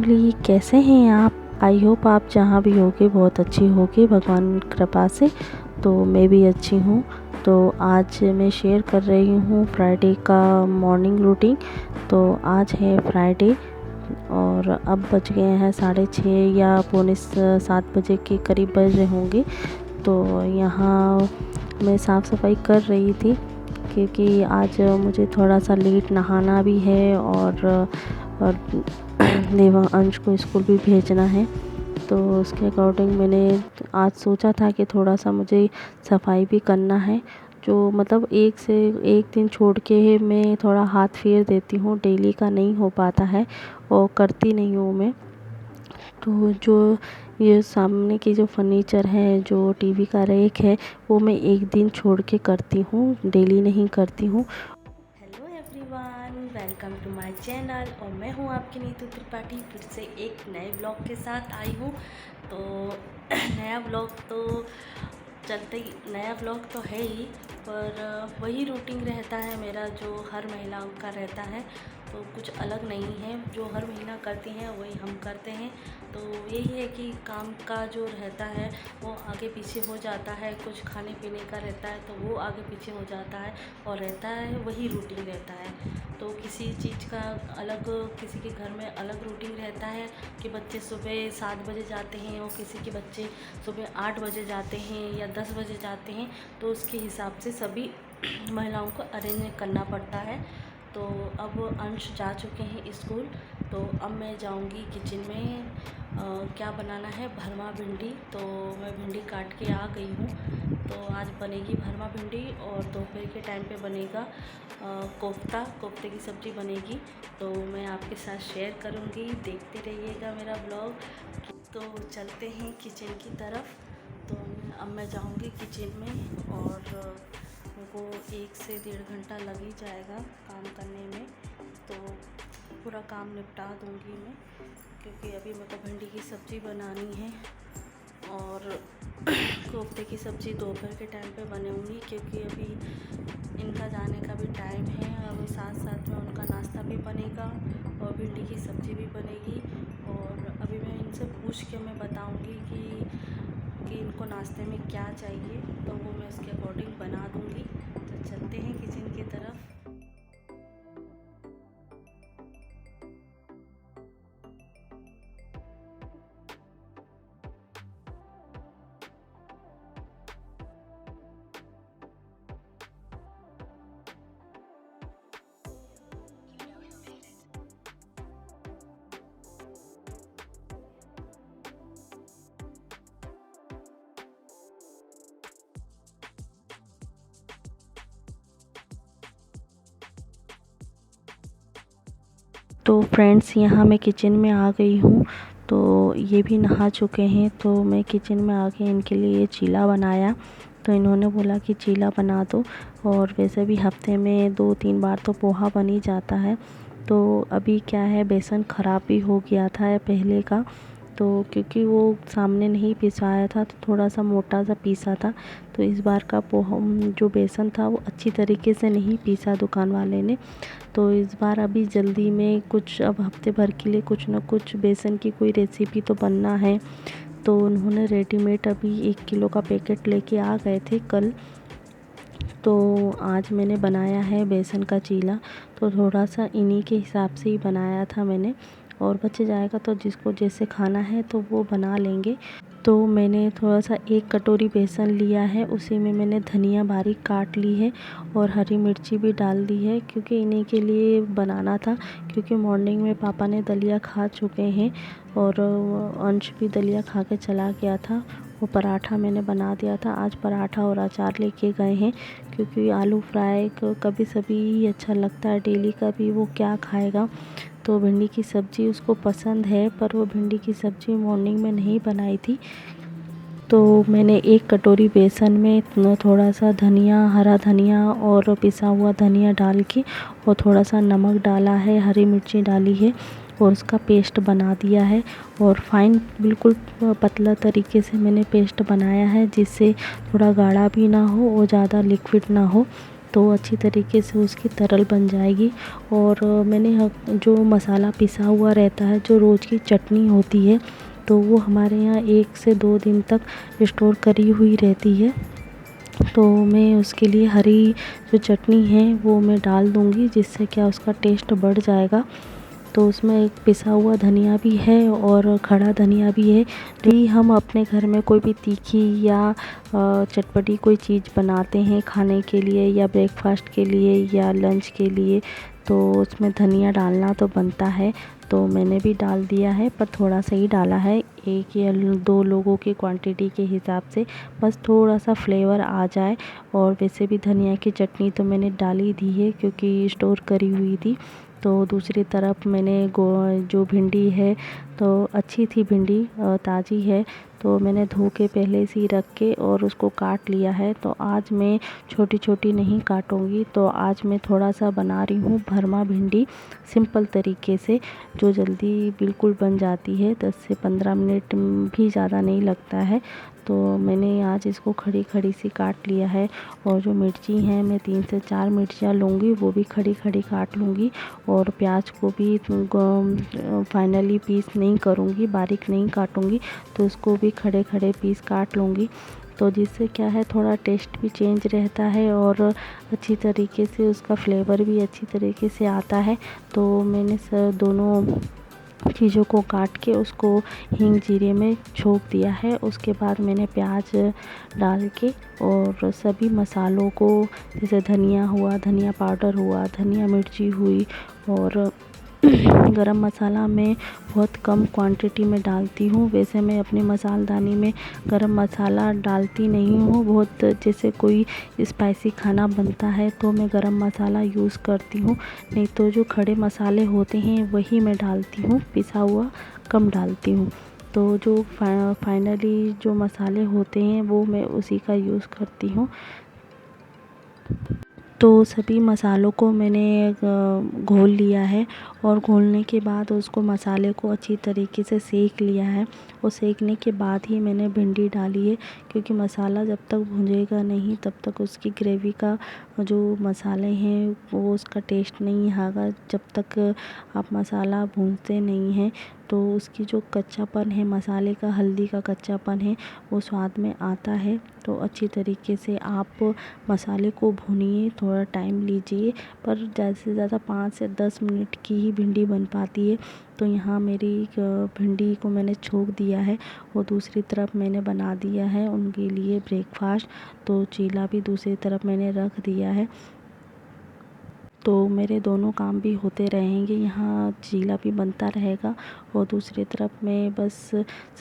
Family, कैसे हैं आप? आई होप आप जहाँ भी होगे बहुत अच्छी होगी भगवान की कृपा से। तो मैं भी अच्छी हूँ। तो आज मैं शेयर कर रही हूँ फ्राइडे का मॉर्निंग रूटीन। तो आज है फ्राइडे और अब बज गए हैं 6:30 या पौने 7 बजे के करीब बज रहे होंगे। तो यहाँ मैं साफ़ सफाई कर रही थी क्योंकि आज मुझे थोड़ा सा लेट नहाना भी है और देवांश को स्कूल भी भेजना है। तो उसके अकॉर्डिंग मैंने आज सोचा था कि थोड़ा सा मुझे सफाई भी करना है। जो मतलब एक दिन छोड़ के मैं थोड़ा हाथ फेर देती हूँ, डेली का नहीं हो पाता है और करती नहीं हूँ मैं। तो जो ये सामने की जो फर्नीचर है, जो टीवी का रैक है, वो मैं एक दिन छोड़ के करती हूँ, डेली नहीं करती हूँ। Hello everyone, welcome to my channel और मैं हूँ आपकी नीतू त्रिपाठी फिर से एक नए ब्लॉग के साथ आई हूँ। तो नया ब्लॉग तो चलते ही, नया ब्लॉग तो है ही, पर वही रूटीन रहता है मेरा जो हर महिलाओं का रहता है। तो कुछ अलग नहीं है, जो हर महीना करती हैं वही हम करते हैं। तो यही है कि काम का जो रहता है वो आगे पीछे हो जाता है, कुछ खाने पीने का रहता है तो वो आगे पीछे हो जाता है और रहता है वही रूटीन रहता है। तो किसी चीज़ का अलग, किसी के घर में अलग रूटीन रहता है कि बच्चे सुबह 7 बजे जाते हैं और किसी के बच्चे सुबह 8 बजे जाते हैं या 10 बजे जाते हैं। तो उसके हिसाब से सभी महिलाओं को अरेंज करना पड़ता है। तो अब अंश जा चुके हैं स्कूल, तो अब मैं जाऊंगी किचन में। क्या बनाना है, भरमा भिंडी। तो मैं भिंडी काट के आ गई हूँ। तो आज बनेगी भरमा भिंडी और दोपहर के टाइम पे बनेगा कोफ्ते की सब्ज़ी बनेगी। तो मैं आपके साथ शेयर करूँगी, देखते रहिएगा मेरा ब्लॉग। तो चलते हैं किचन की तरफ। तो अब मैं जाऊँगी किचन में और को 1 से 1.5 घंटा लग ही जाएगा काम करने में। तो पूरा काम निपटा दूँगी मैं, क्योंकि अभी मेरे को भिंडी की सब्ज़ी बनानी है और कोफ्ते की सब्ज़ी दोपहर के टाइम पे बनाऊँगी, क्योंकि अभी इनका जाने का भी टाइम है। और साथ साथ में उनका नाश्ता भी बनेगा और भिंडी की सब्ज़ी भी बनेगी। और अभी मैं इनसे पूछ के मैं बताऊँगी कि इनको नाश्ते में क्या चाहिए, तो वो मैं उसके अकॉर्डिंग बना दूँगी। तो चलते हैं किचन की तरफ। तो फ्रेंड्स, यहाँ मैं किचन में आ गई हूँ। तो ये भी नहा चुके हैं, तो मैं किचन में आके इनके लिए चीला बनाया। तो इन्होंने बोला कि चीला बना दो, और वैसे भी हफ्ते में 2-3 बार तो पोहा बन ही जाता है। तो अभी क्या है, बेसन ख़राब भी हो गया था पहले का, तो क्योंकि वो सामने नहीं पिसाया था तो थोड़ा सा मोटा सा पीसा था। तो इस बार का पोहा जो बेसन था वो अच्छी तरीके से नहीं पीसा दुकान वाले ने। तो इस बार अभी जल्दी में कुछ, अब हफ्ते भर के लिए कुछ ना कुछ बेसन की कोई रेसिपी तो बनना है। तो उन्होंने रेडीमेड अभी 1 किलो का पैकेट लेके आ गए थे कल। तो आज मैंने बनाया है बेसन का चीला। तो थोड़ा सा इन्हीं के हिसाब से ही बनाया था मैंने, और बच जाएगा तो जिसको जैसे खाना है तो वो बना लेंगे। तो मैंने थोड़ा सा 1 कटोरी बेसन लिया है, उसी में मैंने धनिया बारीक काट ली है और हरी मिर्ची भी डाल दी है, क्योंकि इन्हीं के लिए बनाना था। क्योंकि मॉर्निंग में पापा ने दलिया खा चुके हैं और अंश भी दलिया खा के चला गया था। वो पराठा मैंने बना दिया था, आज पराठा और अचार लेके गए हैं, क्योंकि आलू फ्राई कभी सभी ही अच्छा लगता है, डेली का भी वो क्या खाएगा। तो भिंडी की सब्ज़ी उसको पसंद है, पर वो भिंडी की सब्ज़ी मॉर्निंग में नहीं बनाई थी। तो मैंने 1 कटोरी बेसन में थोड़ा सा धनिया, हरा धनिया और पिसा हुआ धनिया डाल के और थोड़ा सा नमक डाला है, हरी मिर्ची डाली है और उसका पेस्ट बना दिया है। और फाइन बिल्कुल पतला तरीके से मैंने पेस्ट बनाया है, जिससे थोड़ा गाढ़ा भी ना हो और ज़्यादा लिक्विड ना हो। तो अच्छी तरीके से उसकी तरल बन जाएगी। और मैंने जो मसाला पिसा हुआ रहता है, जो रोज़ की चटनी होती है, तो वो हमारे यहाँ 1 से 2 दिन तक स्टोर करी हुई रहती है। तो मैं उसके लिए हरी जो चटनी है वो मैं डाल दूँगी, जिससे क्या उसका टेस्ट बढ़ जाएगा। तो उसमें एक पिसा हुआ धनिया भी है और खड़ा धनिया भी है। यदि हम अपने घर में कोई भी तीखी या चटपटी कोई चीज़ बनाते हैं खाने के लिए या ब्रेकफास्ट के लिए या लंच के लिए, तो उसमें धनिया डालना तो बनता है। तो मैंने भी डाल दिया है, पर थोड़ा सा ही डाला है, 1 या 2 लोगों की क्वांटिटी के हिसाब से, बस थोड़ा सा फ्लेवर आ जाए। और वैसे भी धनिया की चटनी तो मैंने डाल ही दी है क्योंकि स्टोर करी हुई थी। तो दूसरी तरफ मैंने जो भिंडी है, तो अच्छी थी भिंडी, ताज़ी है, तो मैंने धो के पहले से ही रख के और उसको काट लिया है। तो आज मैं छोटी छोटी नहीं काटूँगी, तो आज मैं थोड़ा सा बना रही हूँ भरमा भिंडी, सिंपल तरीके से, जो जल्दी बिल्कुल बन जाती है, 10 से 15 मिनट भी ज़्यादा नहीं लगता है। तो मैंने आज इसको खड़ी खड़ी सी काट लिया है। और जो मिर्ची हैं, मैं 3 से 4 मिर्चियाँ लूँगी, वो भी खड़ी खड़ी काट लूँगी। और प्याज को भी फाइनली पीस नहीं करूँगी, बारीक नहीं काटूँगी, तो उसको भी खड़े खड़े पीस काट लूँगी। तो जिससे क्या है, थोड़ा टेस्ट भी चेंज रहता है और अच्छी तरीके से उसका फ्लेवर भी अच्छी तरीके से आता है। तो मैंने दोनों चीज़ों को काट के उसको हींग जीरे में छोंक दिया है। उसके बाद मैंने प्याज डाल के और सभी मसालों को, जैसे धनिया हुआ, धनिया पाउडर हुआ, धनिया मिर्ची हुई, और गरम मसाला मैं बहुत कम क्वांटिटी में डालती हूँ। वैसे मैं अपनी मसालदानी में गरम मसाला डालती नहीं हूँ बहुत, जैसे कोई स्पाइसी खाना बनता है तो मैं गरम मसाला यूज़ करती हूँ, नहीं तो जो खड़े मसाले होते हैं वही मैं डालती हूँ, पिसा हुआ कम डालती हूँ। तो जो फाइनली जो मसाले होते हैं वो मैं उसी का यूज़ करती हूँ। तो सभी मसालों को मैंने घोल लिया है और घोलने के बाद उसको, मसाले को अच्छी तरीके से सेक लिया है। और सेकने के बाद ही मैंने भिंडी डाली है, क्योंकि मसाला जब तक भुनेगा नहीं तब तक उसकी ग्रेवी का जो मसाले हैं वो उसका टेस्ट नहीं आएगा। जब तक आप मसाला भूनते नहीं हैं तो उसकी जो कच्चापन है, मसाले का, हल्दी का कच्चापन है, वो स्वाद में आता है। तो अच्छी तरीके से आप मसाले को भूनिए, थोड़ा टाइम लीजिए, पर ज़्यादा से ज़्यादा 5 से 10 मिनट की ही भिंडी बन पाती है। तो यहाँ मेरी भिंडी को मैंने छोंक दिया है और दूसरी तरफ मैंने बना दिया है उनके लिए ब्रेकफास्ट। तो चीला भी दूसरी तरफ मैंने रख दिया है। तो मेरे दोनों काम भी होते रहेंगे, यहाँ चीला भी बनता रहेगा और दूसरी तरफ मैं बस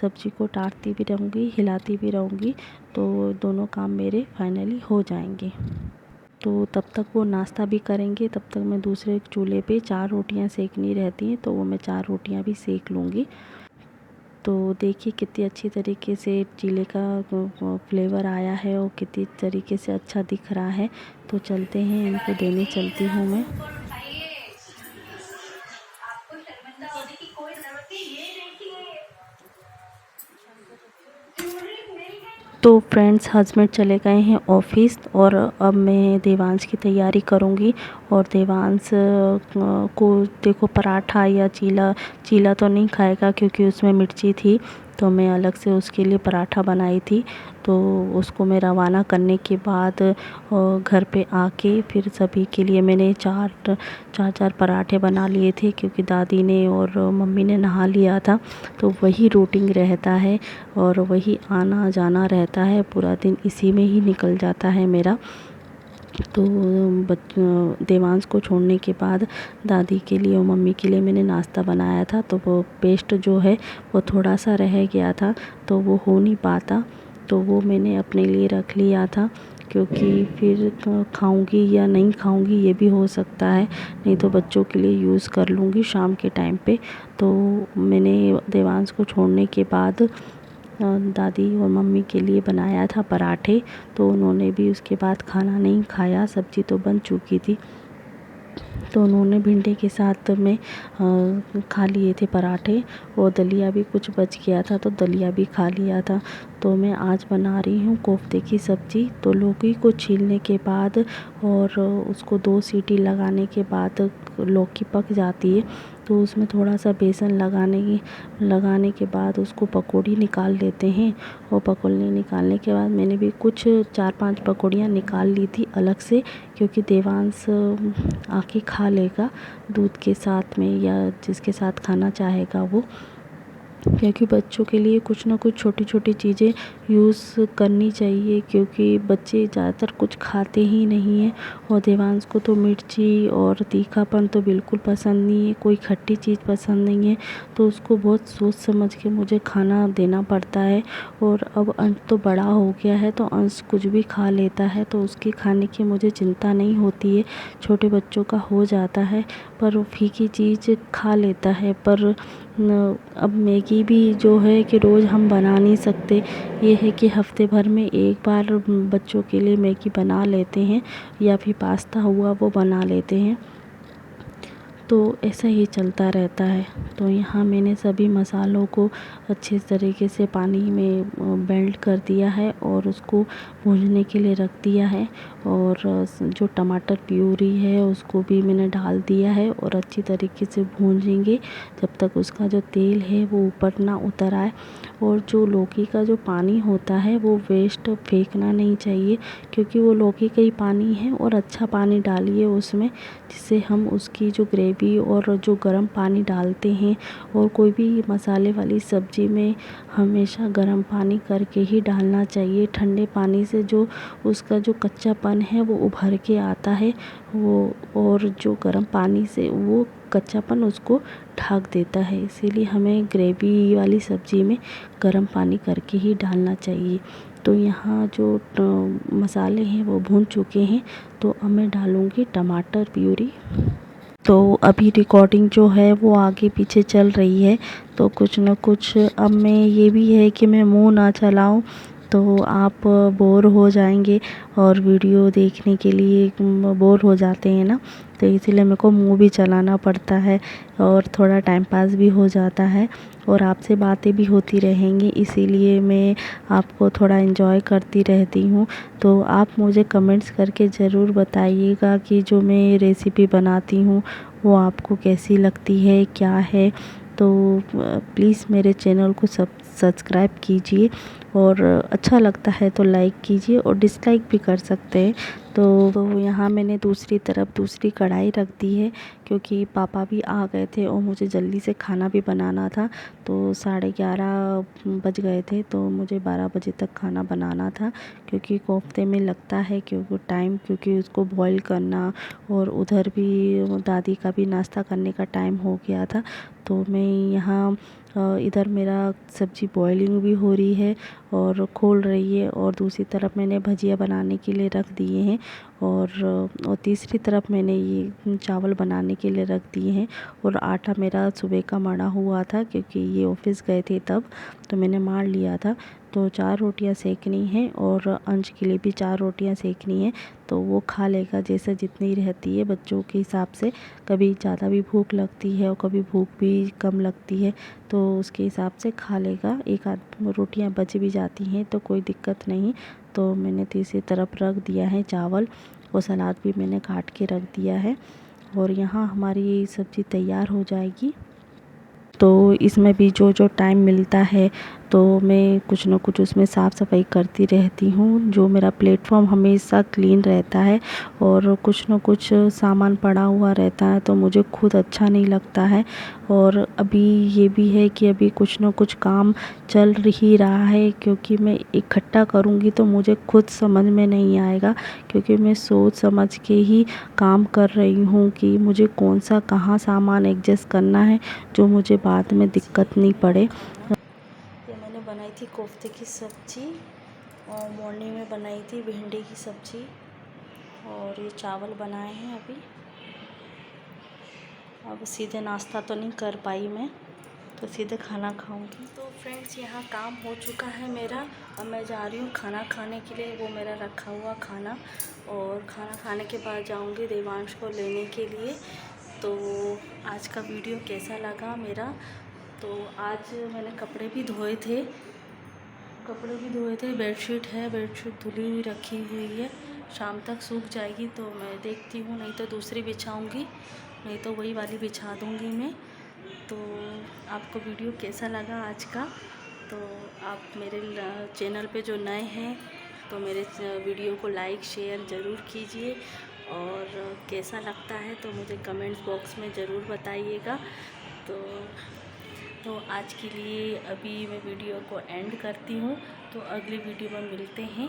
सब्ज़ी को टारती भी रहूँगी, हिलाती भी रहूँगी, तो दोनों काम मेरे फाइनली हो जाएंगे। तो तब तक वो नाश्ता भी करेंगे, तब तक मैं दूसरे चूल्हे पे 4 रोटियां सेकनी रहती हैं, तो वो मैं 4 रोटियां भी सेक लूँगी। तो देखिए कितनी अच्छी तरीके से चीले का फ्लेवर आया है और कितनी तरीके से अच्छा दिख रहा है। तो चलते हैं, इनको देने चलती हूँ मैं। तो फ्रेंड्स, हस्बैंड चले गए हैं ऑफ़िस और अब मैं देवांश की तैयारी करूँगी। और देवांश को देखो पराठा या चीला, चीला तो नहीं खाएगा क्योंकि उसमें मिर्ची थी, तो मैं अलग से उसके लिए पराठा बनाई थी। तो उसको मैं रवाना करने के बाद घर पे आके फिर सभी के लिए मैंने चार पराठे बना लिए थे, क्योंकि दादी ने और मम्मी ने नहा लिया था। तो वही रूटीन रहता है और वही आना जाना रहता है, पूरा दिन इसी में ही निकल जाता है मेरा। तो देवांश को छोड़ने के बाद दादी के लिए और मम्मी के लिए मैंने नाश्ता बनाया था। तो वो पेस्ट जो है वो थोड़ा सा रह गया था, तो वो हो नहीं पाता, तो वो मैंने अपने लिए रख लिया था, क्योंकि फिर खाऊंगी या नहीं खाऊंगी ये भी हो सकता है, नहीं तो बच्चों के लिए यूज़ कर लूँगी शाम के टाइम पे। तो मैंने देवांश को छोड़ने के बाद दादी और मम्मी के लिए बनाया था पराठे, तो उन्होंने भी उसके बाद खाना नहीं खाया, सब्ज़ी तो बन चुकी थी। तो उन्होंने भिंडी के साथ में खा लिए थे पराठे, और दलिया भी कुछ बच गया था तो दलिया भी खा लिया था। तो मैं आज बना रही हूँ कोफ्ते की सब्ज़ी। तो लौकी को छीलने के बाद और उसको 2 सीटी लगाने के बाद लौकी पक जाती है, तो उसमें थोड़ा सा बेसन लगाने के बाद उसको पकौड़ी निकाल लेते हैं। और पकौड़ी निकालने के बाद मैंने भी कुछ 4-5 पकौड़ियाँ निकाल ली थी अलग से, क्योंकि देवांश आके खा लेगा दूध के साथ में, या जिसके साथ खाना चाहेगा वो। क्योंकि बच्चों के लिए कुछ ना कुछ छोटी छोटी चीज़ें यूज़ करनी चाहिए, क्योंकि बच्चे ज़्यादातर कुछ खाते ही नहीं हैं। और देवांश को तो मिर्ची और तीखापन तो बिल्कुल पसंद नहीं है, कोई खट्टी चीज़ पसंद नहीं है, तो उसको बहुत सोच समझ के मुझे खाना देना पड़ता है। और अब अंश तो बड़ा हो गया है, तो अंश कुछ भी खा लेता है, तो उसके खाने की मुझे चिंता नहीं होती है। छोटे बच्चों का हो जाता है, पर वो फीकी चीज़ खा लेता है। पर अब मैगी भी जो है कि रोज़ हम बना नहीं सकते, ये है कि हफ्ते भर में एक बार बच्चों के लिए मैगी बना लेते हैं, या फिर पास्ता हुआ वो बना लेते हैं, तो ऐसा ही चलता रहता है। तो यहाँ मैंने सभी मसालों को अच्छे तरीके से पानी में मेल्ट कर दिया है और उसको भूनने के लिए रख दिया है। और जो टमाटर प्यूरी है उसको भी मैंने डाल दिया है, और अच्छी तरीके से भूनेंगे जब तक उसका जो तेल है वो ऊपर ना उतर आए। और जो लौकी का जो पानी होता है वो वेस्ट फेंकना नहीं चाहिए, क्योंकि वो लौकी का ही पानी है, और अच्छा पानी डालिए उसमें, जिससे हम उसकी जो ग्रेवी और जो गर्म पानी डालते हैं, और कोई भी मसाले वाली सब्ज़ी में हमेशा गर्म पानी करके ही डालना चाहिए। ठंडे पानी से जो उसका जो कच्चापन है वो उभर के आता है, और जो गर्म पानी से वो कच्चापन उसको ढक देता है। इसीलिए हमें ग्रेवी वाली सब्ज़ी में गर्म पानी करके ही डालना चाहिए। तो यहाँ जो मसाले हैं वो भून चुके हैं, तो अब मैं डालूँगी टमाटर प्यूरी। तो अभी रिकॉर्डिंग जो है वो आगे पीछे चल रही है, तो कुछ न कुछ अब मैं ये भी है कि मैं मुंह ना चलाऊं, तो आप बोर हो जाएंगे, और वीडियो देखने के लिए बोर हो जाते हैं ना, तो इसीलिए मेरे को मुंह भी चलाना पड़ता है, और थोड़ा टाइम पास भी हो जाता है, और आपसे बातें भी होती रहेंगी, इसीलिए मैं आपको थोड़ा एंजॉय करती रहती हूँ। तो आप मुझे कमेंट्स करके ज़रूर बताइएगा कि जो मैं रेसिपी बनाती हूँ वो आपको कैसी लगती है, क्या है। तो प्लीज़ मेरे चैनल को सब्सक्राइब कीजिए, और अच्छा लगता है तो लाइक कीजिए, और डिसलाइक भी कर सकते हैं। तो यहाँ मैंने दूसरी तरफ दूसरी कढ़ाई रख दी है, क्योंकि पापा भी आ गए थे और मुझे जल्दी से खाना भी बनाना था। तो 11:30 बज गए थे, तो मुझे 12 बजे तक खाना बनाना था, क्योंकि कोफ्ते में लगता है क्योंकि टाइम, क्योंकि उसको बॉईल करना, और उधर भी दादी का भी नाश्ता करने का टाइम हो गया था। तो मैं यहाँ इधर मेरा सब्ज़ी बॉइलिंग भी हो रही है और खोल रही है, और दूसरी तरफ मैंने भजिया बनाने के लिए रख दिए हैं, और तीसरी तरफ मैंने ये चावल बनाने के लिए रख दिए हैं। और आटा मेरा सुबह का मढ़ा हुआ था, क्योंकि ये ऑफिस गए थे तब, तो मैंने मार लिया था। तो 4 रोटियां सेकनी है, और अंश के लिए भी 4 रोटियां सेकनी है, तो वो खा लेगा जैसे जितनी रहती है बच्चों के हिसाब से। कभी ज़्यादा भी भूख लगती है और कभी भूख भी कम लगती है, तो उसके हिसाब से खा लेगा। एक आध रोटियां बच भी जाती हैं तो कोई दिक्कत नहीं। तो मैंने तीसरी तरफ रख दिया है चावल, और सलाद भी मैंने काट के रख दिया है, और यहाँ हमारी सब्ज़ी तैयार हो जाएगी। तो इसमें भी जो जो टाइम मिलता है तो मैं कुछ न कुछ उसमें साफ़ सफाई करती रहती हूँ। जो मेरा प्लेटफॉर्म हमेशा क्लीन रहता है, और कुछ न कुछ सामान पड़ा हुआ रहता है तो मुझे खुद अच्छा नहीं लगता है। और अभी ये भी है कि अभी कुछ न कुछ काम चल ही रहा है, क्योंकि मैं इकट्ठा करूँगी तो मुझे खुद समझ में नहीं आएगा, क्योंकि मैं सोच समझ के ही काम कर रही हूँ कि मुझे कौन सा कहाँ सामान एडजस्ट करना है, जो मुझे बाद में दिक्कत नहीं पड़े। ये मैंने बनाई थी कोफ्ते की सब्ज़ी, और मॉर्निंग में बनाई थी भिंडी की सब्ज़ी, और ये चावल बनाए हैं अभी। अब सीधे नाश्ता तो नहीं कर पाई मैं, तो सीधे खाना खाऊंगी। तो फ्रेंड्स यहाँ काम हो चुका है मेरा। अब मैं जा रही हूँ खाना खाने के लिए। वो मेरा रखा हुआ खाना, और खाना खाने के बाद जाऊँगी देवांश को लेने के लिए। तो आज का वीडियो कैसा लगा मेरा? तो आज मैंने कपड़े भी धोए थे, बेडशीट है, बेडशीट धुली हुई रखी हुई है। शाम तक सूख जाएगी तो मैं देखती हूँ, नहीं तो दूसरी बिछाऊँगी, नहीं तो वही वाली बिछा दूँगी मैं। तो आपको वीडियो कैसा लगा आज का? तो आप मेरे चैनल पे जो नए हैं तो मेरे वीडियो को लाइक शेयर ज़रूर कीजिए, और कैसा लगता है तो मुझे कमेंट्स बॉक्स में ज़रूर बताइएगा। तो आज के लिए अभी मैं वीडियो को एंड करती हूँ। तो अगली वीडियो में मिलते हैं।